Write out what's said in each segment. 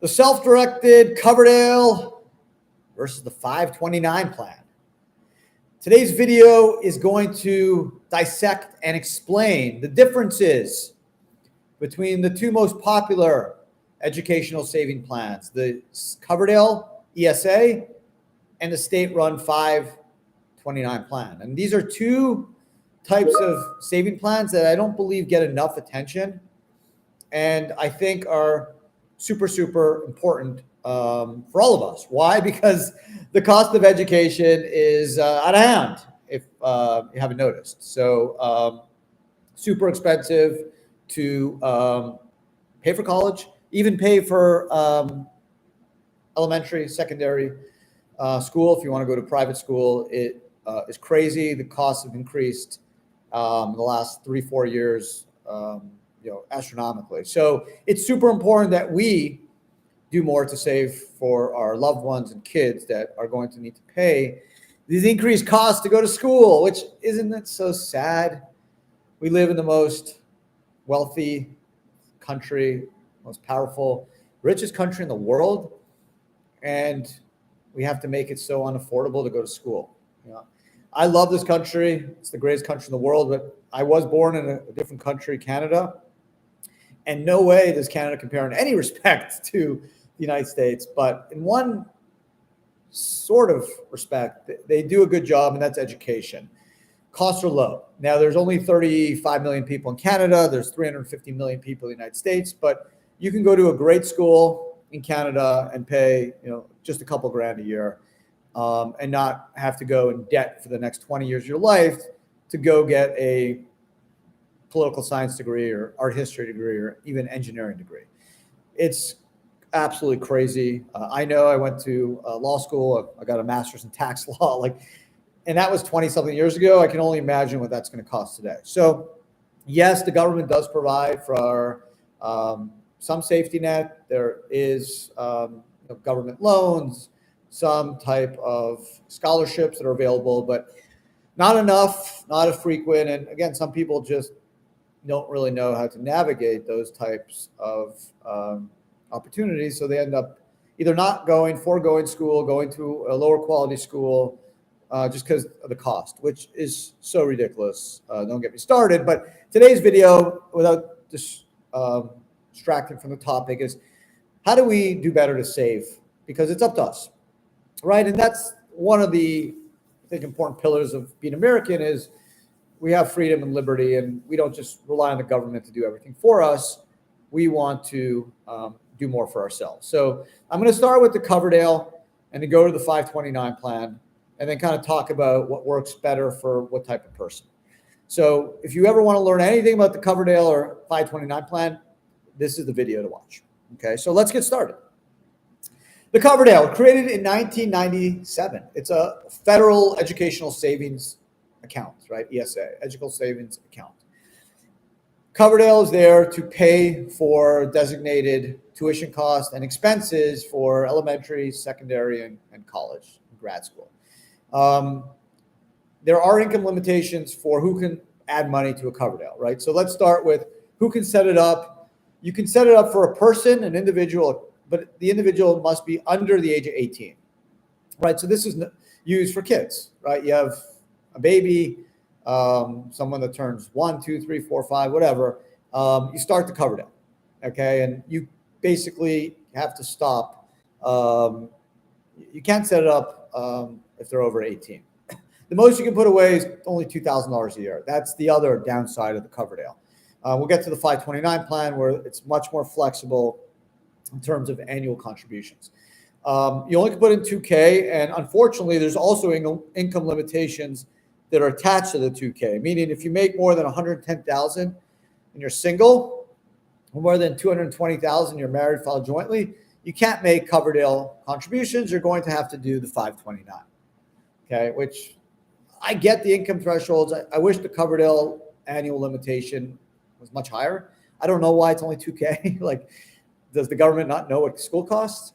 The self-directed Coverdell versus the 529 plan. Today's video is going to dissect and explain the differences between the two most popular educational saving plans, the Coverdell ESA and the state-run 529 plan. And these are two types of saving plans that I don't believe get enough attention and I think are super, super important for all of us. Why? Because the cost of education is out of hand, if you haven't noticed. So super expensive to pay for college, even pay for elementary, secondary school. If you want to go to private school, it is crazy. The costs have increased in the last 3-4 years, astronomically. So it's super important that we do more to save for our loved ones and kids that are going to need to pay these increased costs to go to school, which isn't it so sad? We live in the most wealthy country, most powerful, richest country in the world, and we have to make it so unaffordable to go to school. I love this country. It's the greatest country in the world, but I was born in a different country, Canada, and no way does Canada compare in any respect to the United States. But in one sort of respect, they do a good job, and that's education. Costs are low. Now, there's only 35 million people in Canada. There's 350 million people in the United States, but you can go to a great school in Canada and pay, just a couple grand a year, and not have to go in debt for the next 20 years of your life to go get a political science degree or art history degree or even engineering degree. It's absolutely crazy. I know I went to law school. I got a master's in tax law, and that was 20 something years ago. I can only imagine what that's going to cost today. So yes, the government does provide for some safety net. There is government loans, some type of scholarships that are available, but not enough, not as frequent. And again, some people just don't really know how to navigate those types of opportunities. So they end up either not foregoing school, going to a lower quality school, just because of the cost, which is so ridiculous. Don't get me started. But today's video, without distracting from the topic, is how do we do better to save? Because it's up to us, right? And that's one of the, I think, important pillars of being American is we have freedom and liberty, and we don't just rely on the government to do everything for us. We want to do more for ourselves. So I'm going to start with the Coverdell and then go to the 529 plan and then kind of talk about what works better for what type of person. So if you ever want to learn anything about the Coverdell or 529 plan, this is the video to watch. Okay, so let's get started. The Coverdell, created in 1997. It's a federal educational savings account, right? ESA, Educational Savings Account. Coverdell is there to pay for designated tuition costs and expenses for elementary, secondary, and college, and grad school. There are income limitations for who can add money to a Coverdell, right? So let's start with who can set it up. You can set it up for a person, an individual, but the individual must be under the age of 18, right? So this is used for kids, right? You have a baby, someone that turns 1, 2, 3, 4, 5, whatever. You start the Coverdell, okay? And you basically have to stop. You can't set it up if they're over 18. The most you can put away is only $2,000 a year. That's the other downside of the Coverdell. We'll get to the 529 plan where it's much more flexible in terms of annual contributions. You only can put in $2K, and unfortunately, there's also income limitations that are attached to the $2K. Meaning, if you make more than $110,000 and you're single, or more than $220,000, you're married, filed jointly, you can't make Coverdell contributions. You're going to have to do the 529. Okay, which I get the income thresholds. I wish the Coverdell annual limitation was much higher. I don't know why it's only $2K. Does the government not know what school costs?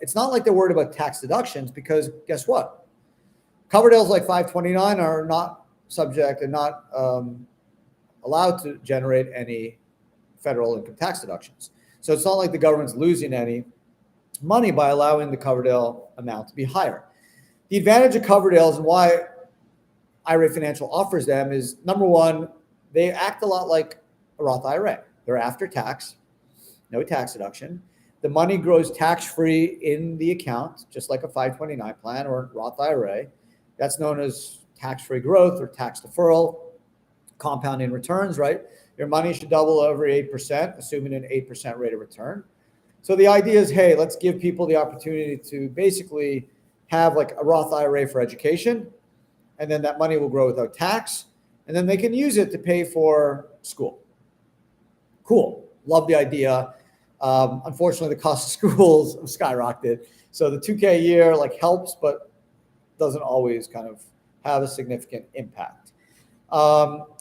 It's not like they're worried about tax deductions because guess what? Coverdells like 529 are not subject and not allowed to generate any federal income tax deductions. So it's not like the government's losing any money by allowing the Coverdell amount to be higher. The advantage of Coverdells and why IRA Financial offers them is, number one, they act a lot like a Roth IRA. They're after tax, no tax deduction. The money grows tax-free in the account, just like a 529 plan or Roth IRA. That's known as tax-free growth or tax deferral, compounding returns, right? Your money should double every 8%, assuming an 8% rate of return. So the idea is, hey, let's give people the opportunity to basically have like a Roth IRA for education, and then that money will grow without tax, and then they can use it to pay for school. Cool. Love the idea. Unfortunately, the cost of schools have skyrocketed. So the 2K a year like helps, but doesn't always kind of have a significant impact.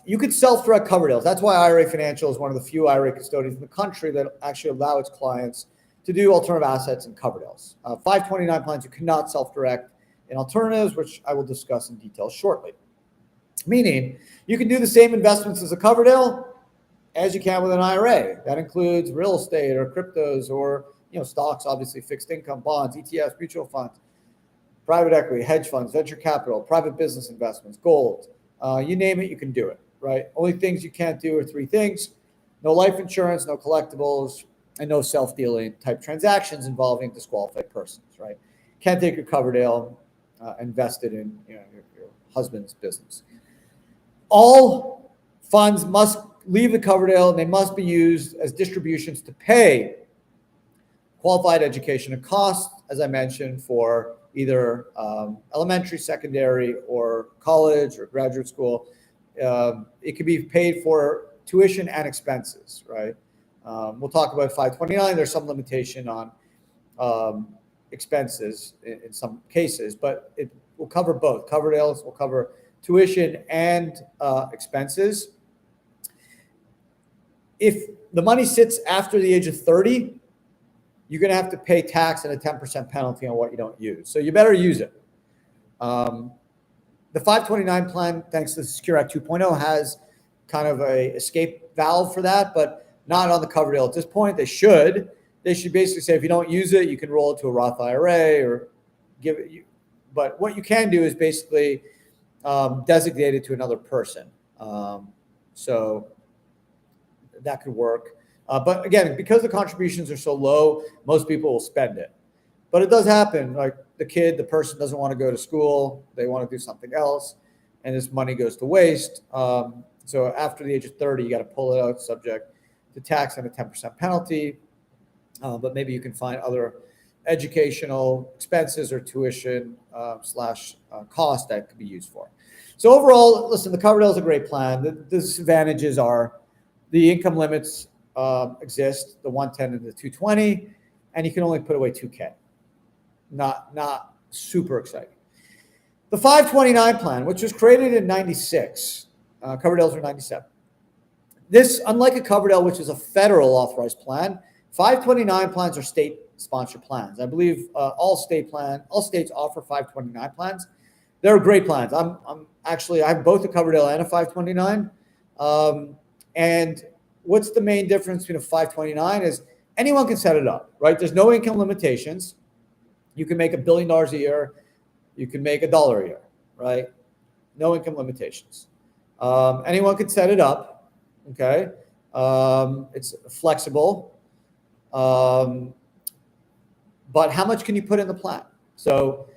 You could self-direct Coverdell. That's why IRA Financial is one of the few IRA custodians in the country that actually allow its clients to do alternative assets in Coverdells. 529 plans, you cannot self-direct in alternatives, which I will discuss in detail shortly. Meaning, you can do the same investments as a Coverdell as you can with an IRA. That includes real estate or cryptos or stocks, obviously fixed income, bonds, ETFs, mutual funds, private equity, hedge funds, venture capital, private business investments, gold. You name it, you can do it, right? Only things you can't do are three things: no life insurance, no collectibles, and no self-dealing type transactions involving disqualified persons, right? Can't take your Coverdell invested in your husband's business. All funds must leave the Coverdell, and they must be used as distributions to pay qualified education and costs, as I mentioned, for either elementary, secondary, or college or graduate school. It can be paid for tuition and expenses, right? We'll talk about 529. There's some limitation on expenses in some cases, but it will cover both. Coverdells will cover tuition and expenses. If the money sits after the age of 30, you're going to have to pay tax and a 10% penalty on what you don't use. So you better use it. The 529 plan, thanks to the Secure Act 2.0, has kind of a escape valve for that, but not on the Coverdell at this point. They should basically say, if you don't use it, you can roll it to a Roth IRA or give it. But what you can do is basically designate it to another person. So that could work. But again, because the contributions are so low, most people will spend it. But it does happen. Like the person doesn't want to go to school. They want to do something else. And this money goes to waste. So after the age of 30, you got to pull it out subject to tax and a 10% penalty. But maybe you can find other educational expenses or tuition slash cost that could be used for. So overall, listen, the Coverdell is a great plan. The disadvantages are the income limits exist, the 110 and the 220, and you can only put away 2K. Not super exciting. The 529 plan, which was created in 96, Coverdells are 97. This, unlike a Coverdell, which is a federal authorized plan, 529 plans are state-sponsored plans. I believe all states offer 529 plans. They're great plans. I have both a Coverdell and a 529. And what's the main difference between a 529 is anyone can set it up, right? There's no income limitations. You can make $1 billion a year. You can make $1 a year, right? No income limitations. Anyone can set it up, okay? It's flexible. But how much can you put in the plan? So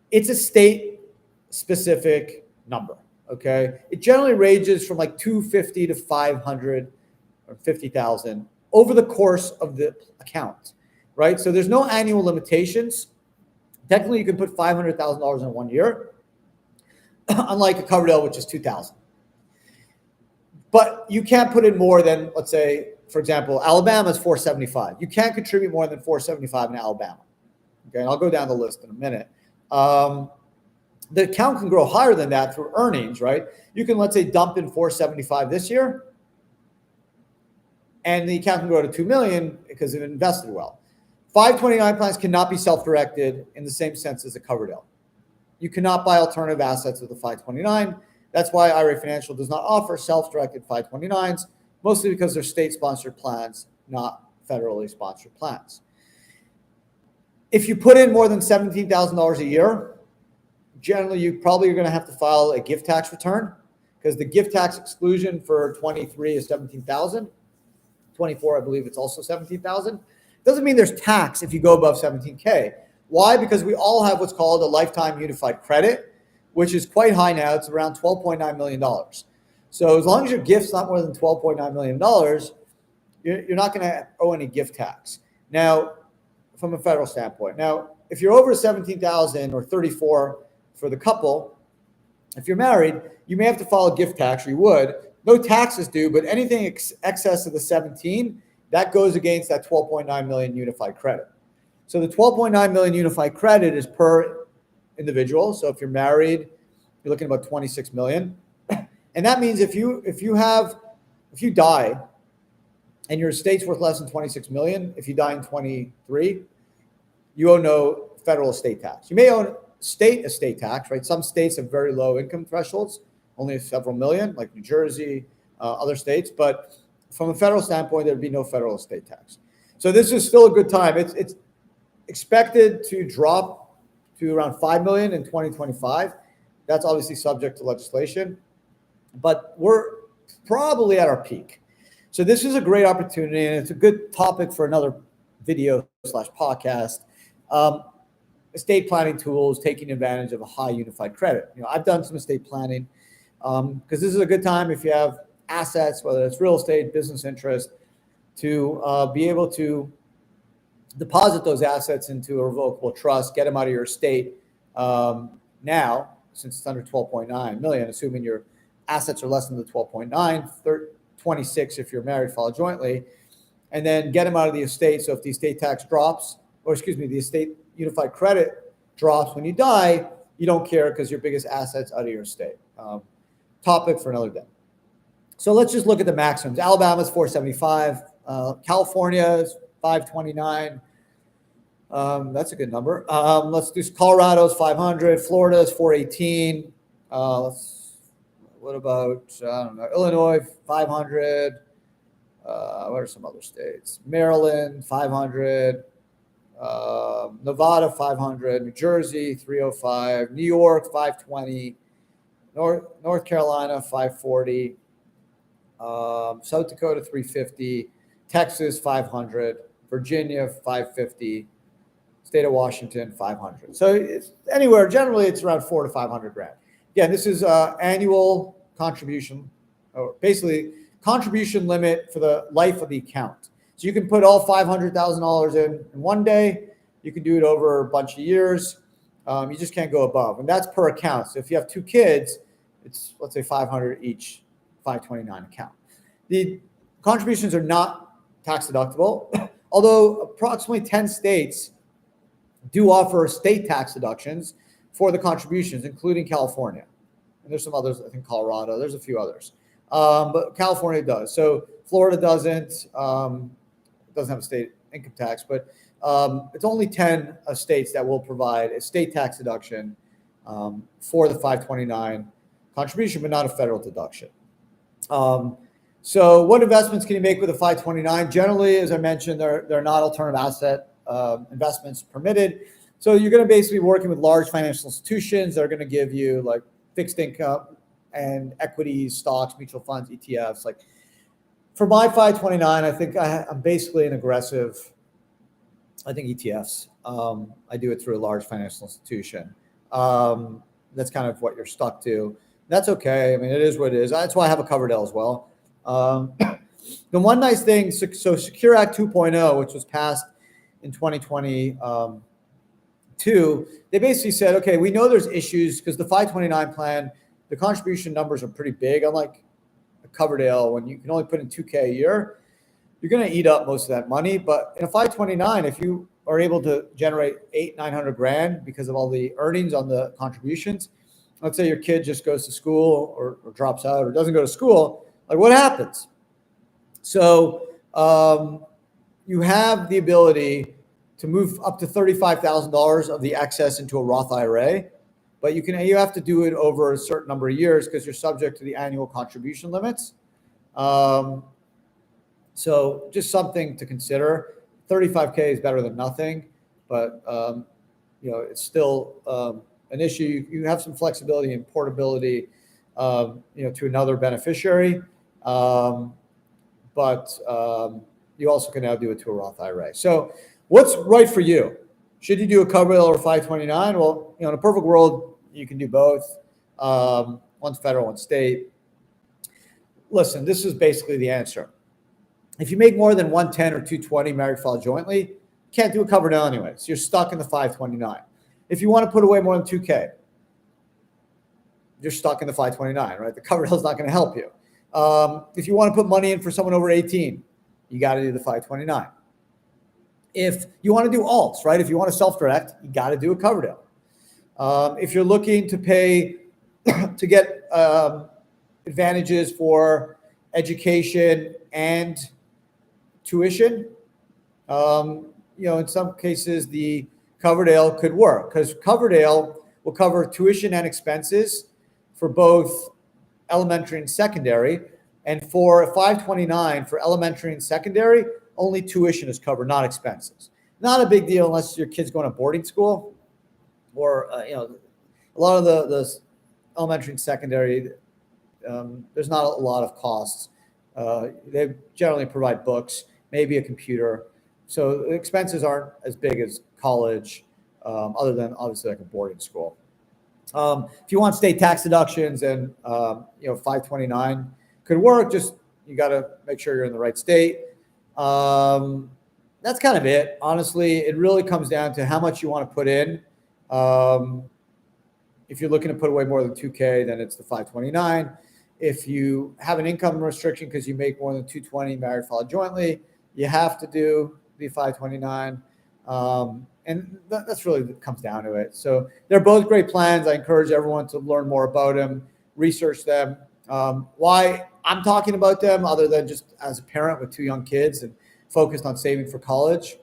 it's a state-specific number, okay? It generally ranges from like 250 to 500 or 50,000 over the course of the account, right? So there's no annual limitations. Technically, you can put $500,000 in 1 year, unlike a Coverdell, which is $2,000. But you can't put in more than, let's say, for example, Alabama's $475. You can't contribute more than $475 in Alabama. Okay, and I'll go down the list in a minute. The account can grow higher than that through earnings, right? You can, let's say, dump in $475 this year, and the account can grow to $2 million because it invested well. 529 plans cannot be self-directed in the same sense as a Coverdell. You cannot buy alternative assets with a 529. That's why IRA Financial does not offer self-directed 529s, mostly because they're state-sponsored plans, not federally sponsored plans. If you put in more than $17,000 a year, generally you probably are going to have to file a gift tax return, because the gift tax exclusion for 23 is 17,000. 24, I believe it's also 17,000. Doesn't mean there's tax if you go above 17K. Why? Because we all have what's called a lifetime unified credit, which is quite high now. It's around $12.9 million. So as long as your gift's not more than $12.9 million, you're not going to owe any gift tax. Now, from a federal standpoint. Now, if you're over 17,000 or 34 for the couple, if you're married, you may have to file a gift tax, or you would. No taxes due, but anything excess of the 17, that goes against that 12.9 million unified credit. So the 12.9 million unified credit is per individual. So if you're married, you're looking at about 26 million. And that means if you die and your estate's worth less than 26 million, if you die in 23, you owe no federal estate tax. You may owe state estate tax, right? Some states have very low income thresholds, only several million, like New Jersey, other states. But from a federal standpoint, there'd be no federal estate tax. So this is still a good time. It's expected to drop to around 5 million in 2025. That's obviously subject to legislation, but we're probably at our peak. So this is a great opportunity, and it's a good topic for another video / podcast. Estate planning tools, taking advantage of a high unified credit. I've done some estate planning because this is a good time if you have assets, whether it's real estate, business interest, to be able to deposit those assets into a revocable trust, get them out of your estate now, since it's under 12.9 million, assuming your assets are less than the 12.9, 26 if you're married, file jointly, and then get them out of the estate. So if the estate tax drops, the estate unified credit drops when you die, you don't care because your biggest asset's out of your estate. Topic for another day. So let's just look at the maximums. Alabama's 475, California is 529. That's a good number. Let's do Colorado's 500, Florida's 418. What about, I don't know, Illinois 500. What are some other states? Maryland 500. Nevada 500, New Jersey 305, New York 520, North Carolina 540, South Dakota 350, Texas 500, Virginia 550, state of Washington 500. So it's anywhere, generally it's around 400 to 500 grand. Again, this is annual contribution, or basically contribution limit for the life of the account. So you can put all $500,000 in one day. You can do it over a bunch of years. You just can't go above. And that's per account. So if you have 2 kids, it's, let's say, 500 each, 529 account. The contributions are not tax deductible, although approximately 10 states do offer state tax deductions for the contributions, including California. And there's some others, I think Colorado, there's a few others. But California does. So Florida doesn't have a state income tax, but it's only 10 states that will provide a state tax deduction for the 529 contribution, but not a federal deduction. So what investments can you make with a 529? Generally, as I mentioned, they're not alternative asset investments permitted. So you're going to basically be working with large financial institutions that are going to give you like fixed income and equities, stocks, mutual funds, ETFs. Like for my 529, I think I'm basically an aggressive, I think ETFs. I do it through a large financial institution. That's kind of what you're stuck to. That's okay. I mean, it is what it is. That's why I have a Coverdell as well. The one nice thing, so Secure Act 2.0, which was passed in 2022, they basically said, okay, we know there's issues because the 529 plan, the contribution numbers are pretty big. Unlike a Coverdell, when you can only put in $2K a year, you're going to eat up most of that money. But in a 529, if you are able to generate 800-900 grand because of all the earnings on the contributions, let's say your kid just goes to school or drops out or doesn't go to school, like what happens? So you have the ability to move up to $35,000 of the excess into a Roth IRA, but you have to do it over a certain number of years because you're subject to the annual contribution limits. So just something to consider. 35K is better than nothing, but it's still an issue. You have some flexibility and portability, to another beneficiary, but you also can now do it to a Roth IRA. So what's right for you? Should you do a Coverdell or 529? Well, in a perfect world, you can do both. One's federal, one's state. Listen, this is basically the answer. If you make more than 110 or 220 married filed jointly, you can't do a Coverdell anyway. So you're stuck in the 529. If you want to put away more than 2K, you're stuck in the 529, right? The Coverdell is not going to help you. If you want to put money in for someone over 18, you got to do the 529. If you want to do alts, right? If you want to self-direct, you got to do a Coverdell. If you're looking to pay to get advantages for education and tuition, in some cases the Coverdell could work, because Coverdell will cover tuition and expenses for both elementary and secondary. And for 529 for elementary and secondary, only tuition is covered, not expenses. Not a big deal unless your kid's going to boarding school, or a lot of the elementary and secondary, there's not a lot of costs. They generally provide books, maybe a computer. So the expenses aren't as big as college, other than obviously like a boarding school. If you want state tax deductions, and 529 could work. Just you got to make sure you're in the right state. That's kind of it. Honestly, it really comes down to how much you want to put in. If you're looking to put away more than 2K, then it's the 529. If you have an income restriction because you make more than 220 married filed jointly, you have to do the 529. And that's really what comes down to it. So they're both great plans. I encourage everyone to learn more about them, research them. Why I'm talking about them, other than just as a parent with 2 young kids and focused on saving for college,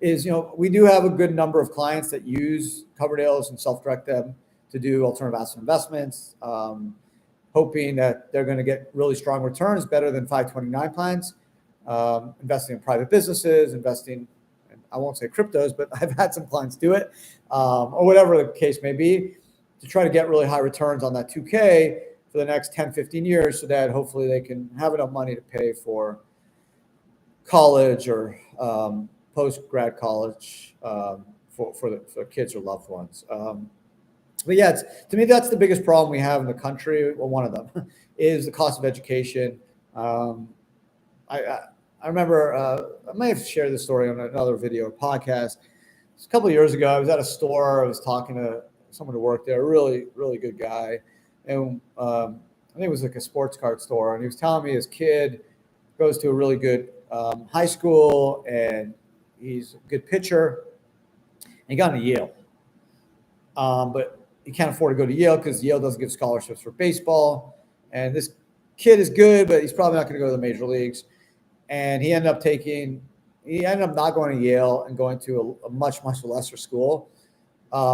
is, we do have a good number of clients that use Coverdells and self-direct them to do alternative asset investments, hoping that they're going to get really strong returns, better than 529 plans, investing in private businesses, investing, I won't say cryptos, but I've had some clients do it, or whatever the case may be, to try to get really high returns on that 2K for the next 10, 15 years, so that hopefully they can have enough money to pay for college or post-grad college for the kids or loved ones. But yeah, to me, that's the biggest problem we have in the country. Well, one of them is the cost of education. I remember, I may have shared this story on another video or podcast. A couple of years ago, I was at a store. I was talking to someone who worked there, a really, really good guy. And I think it was like a sports card store. And he was telling me his kid goes to a really good high school, and he's a good pitcher. And he got into Yale. But he can't afford to go to Yale because Yale doesn't give scholarships for baseball. And this kid is good, but he's probably not going to go to the major leagues. And he ended up not going to Yale and going to a much, much lesser school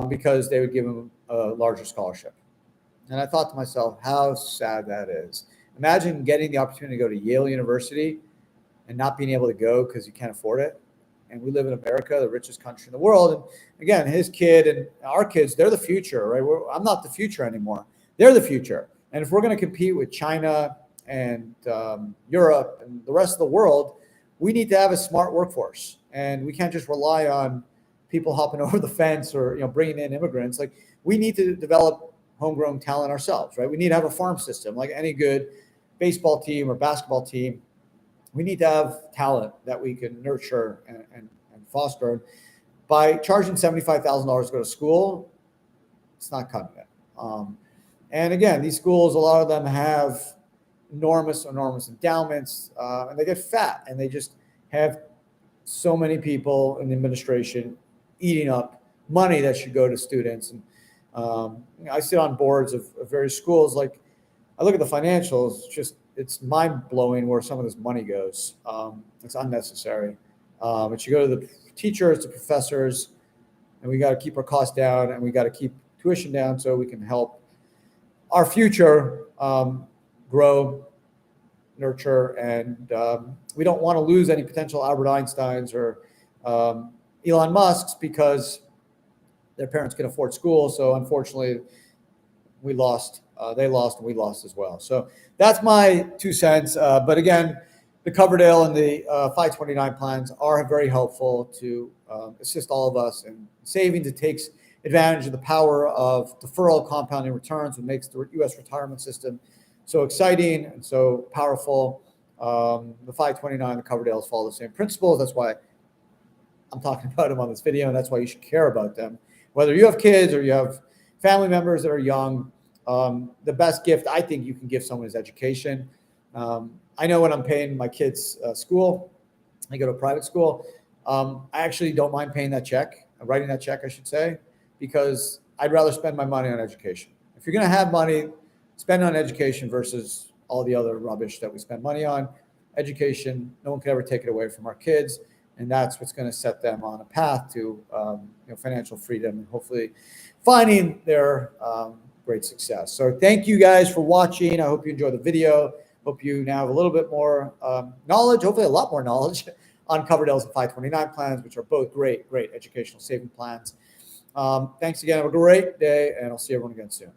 because they would give him a larger scholarship. And I thought to myself, how sad that is. Imagine getting the opportunity to go to Yale University and not being able to go because you can't afford it. And we live in America, the richest country in the world. And again, his kid and our kids, they're the future, right? I'm not the future anymore. They're the future. And if we're going to compete with China and Europe and the rest of the world, we need to have a smart workforce. And we can't just rely on people hopping over the fence or bringing in immigrants. Like, we need to develop homegrown talent ourselves, right? We need to have a farm system like any good baseball team or basketball team. We need to have talent that we can nurture and foster. By charging $75,000 to go to school, it's not cutting it. And again, these schools, a lot of them have enormous endowments, and they get fat, and they just have so many people in the administration eating up money that should go to students. And I sit on boards of various schools. Like, I look at the financials, it's mind-blowing where some of this money goes. It's unnecessary. It should go to the teachers, the professors, and we got to keep our costs down, and we got to keep tuition down so we can help our future grow, nurture, and we don't want to lose any potential Albert Einsteins or Elon Musk's because their parents can afford school. So unfortunately, we lost, they lost, and we lost as well. So that's my 2 cents. But again, the Coverdell and the 529 plans are very helpful to assist all of us in savings. It takes advantage of the power of deferral compounding returns, which makes the U.S. retirement system so exciting and so powerful. The 529, the Coverdells follow the same principles. That's why I'm talking about them on this video, and that's why you should care about them. Whether you have kids or you have family members that are young, the best gift I think you can give someone is education. I know when I'm paying my kids' school, I go to a private school, I actually don't mind paying that check, writing that check, I should say, because I'd rather spend my money on education. If you're going to have money, spend on education versus all the other rubbish that we spend money on. Education, no one can ever take it away from our kids, and that's what's going to set them on a path to financial freedom and hopefully finding their great success. So thank you guys for watching. I hope you enjoyed the video. Hope you now have a little bit more knowledge, hopefully a lot more knowledge on Coverdell's and 529 plans, which are both great educational saving plans. Thanks again. Have a great day, and I'll see everyone again soon.